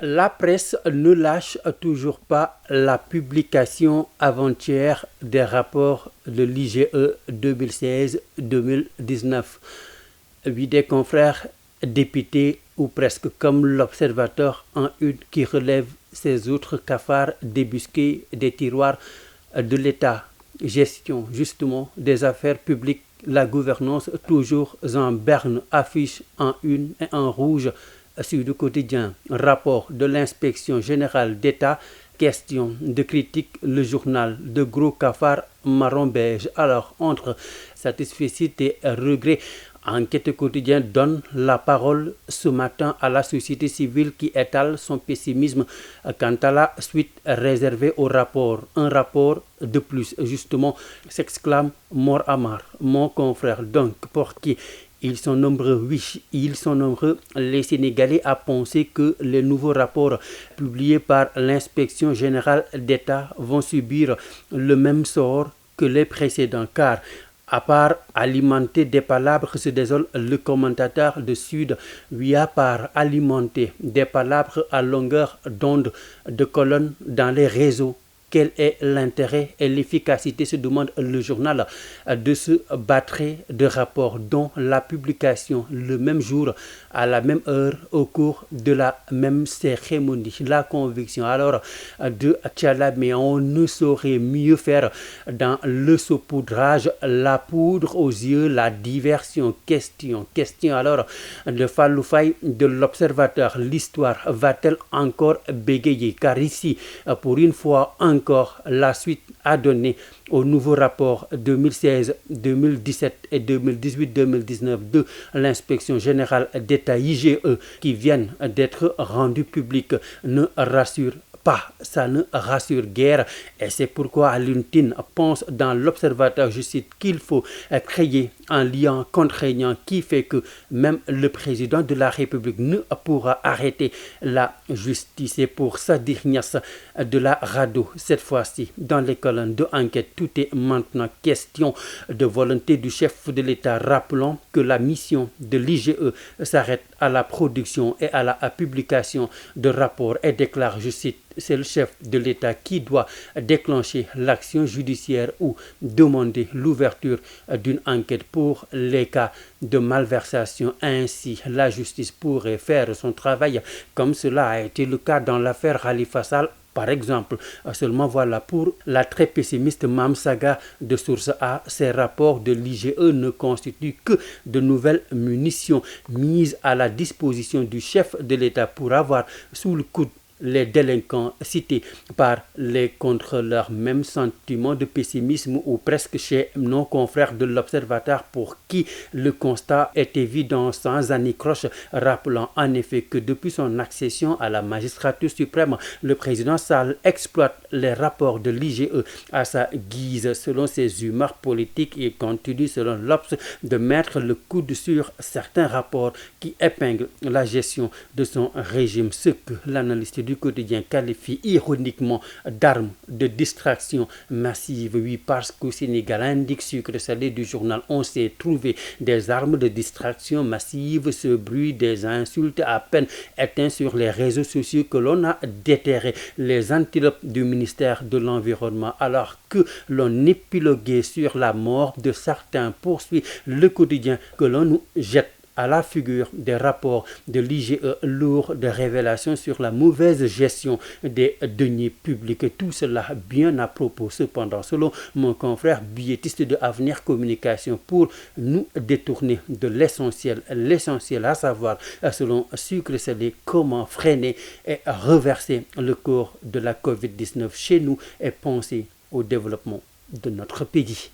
La presse ne lâche toujours pas la publication avant-hier des rapports de l'IGE 2016-2019. 8 des confrères députés ou presque comme l'Observateur en une qui relève ces autres cafards débusqués des tiroirs de l'État. Gestion justement des affaires publiques, la gouvernance toujours en berne, affiche en une et en rouge sur le quotidien. Rapport de l'inspection générale d'État, question de critique, le journal de gros cafards marron beige. Alors entre satisfecit et regret, Enquête quotidien donne la parole ce matin à la société civile qui étale son pessimisme quant à la suite réservée au rapport. Un rapport de plus, justement, s'exclame Mor Amar, mon confrère. Donc, pour qui ils sont nombreux, oui, ils sont nombreux, les Sénégalais, à penser que les nouveaux rapports publiés par l'inspection générale d'État vont subir le même sort que les précédents, car à part alimenter des palabres, se désole le commentateur de Sud, lui à part alimenter des palabres à longueur d'onde de colonnes dans les réseaux. Quel est l'intérêt et l'efficacité, se demande le journal, de ce batterie de rapports dont la publication le même jour, à la même heure, au cours de la même cérémonie. La conviction alors de Tchala, mais on ne saurait mieux faire dans le saupoudrage, la poudre aux yeux, la diversion. Question alors de Fallou Faye de l'Observateur. L'histoire va-t-elle encore bégayer? Car ici, pour une fois encore, la suite a donné au nouveau rapport 2016, 2017 et 2018-2019 de l'inspection générale d'État IGE qui viennent d'être rendus publics ne rassure pas, ça ne rassure guère, et c'est pourquoi Alioune Tine pense dans l'Observateur, je cite, qu'il faut créer un lien contraignant qui fait que même le président de la République ne pourra arrêter la justice. Et pour Sadir Niasse de la RADDHO, cette fois-ci, dans les colonnes de enquête, tout est maintenant question de volonté du chef de l'État, rappelant que la mission de l'IGE s'arrête à la production et à la publication de rapports et déclare, je cite, c'est le chef de l'État qui doit déclencher l'action judiciaire ou demander l'ouverture d'une enquête pour les cas de malversation. Ainsi, la justice pourrait faire son travail comme cela a été le cas dans l'affaire Khalifa Sall. Par exemple, seulement voilà, pour la très pessimiste Mame Saga de Source A, ces rapports de l'IGE ne constituent que de nouvelles munitions mises à la disposition du chef de l'État pour avoir sous le coude les délinquants cités par les contrôleurs. Même sentiment de pessimisme ou presque chez nos confrères de l'Observateur pour qui le constat est évident sans anicroche, rappelant en effet que depuis son accession à la magistrature suprême, le président Sall exploite les rapports de l'IGE à sa guise, selon ses humeurs politiques, et continue selon l'Obs de mettre le coude sur certains rapports qui épinglent la gestion de son régime, ce que l'analyste du quotidien qualifie ironiquement d'armes de distraction massive. Oui, parce qu'au Sénégal, indique sucre salé du journal, on s'est trouvé des armes de distraction massive, ce bruit des insultes à peine éteint sur les réseaux sociaux que l'on a déterré les antilopes du ministère de l'Environnement, alors que l'on épiloguait sur la mort de certains, poursuit le quotidien, que l'on nous jette à la figure des rapports de l'IGE lourds de révélations sur la mauvaise gestion des deniers publics. Et tout cela bien à propos, cependant, selon mon confrère billetiste de Avenir Communication, pour nous détourner de l'essentiel, à savoir, selon Sucre Salé, comment freiner et reverser le cours de la COVID-19 chez nous et penser au développement de notre pays.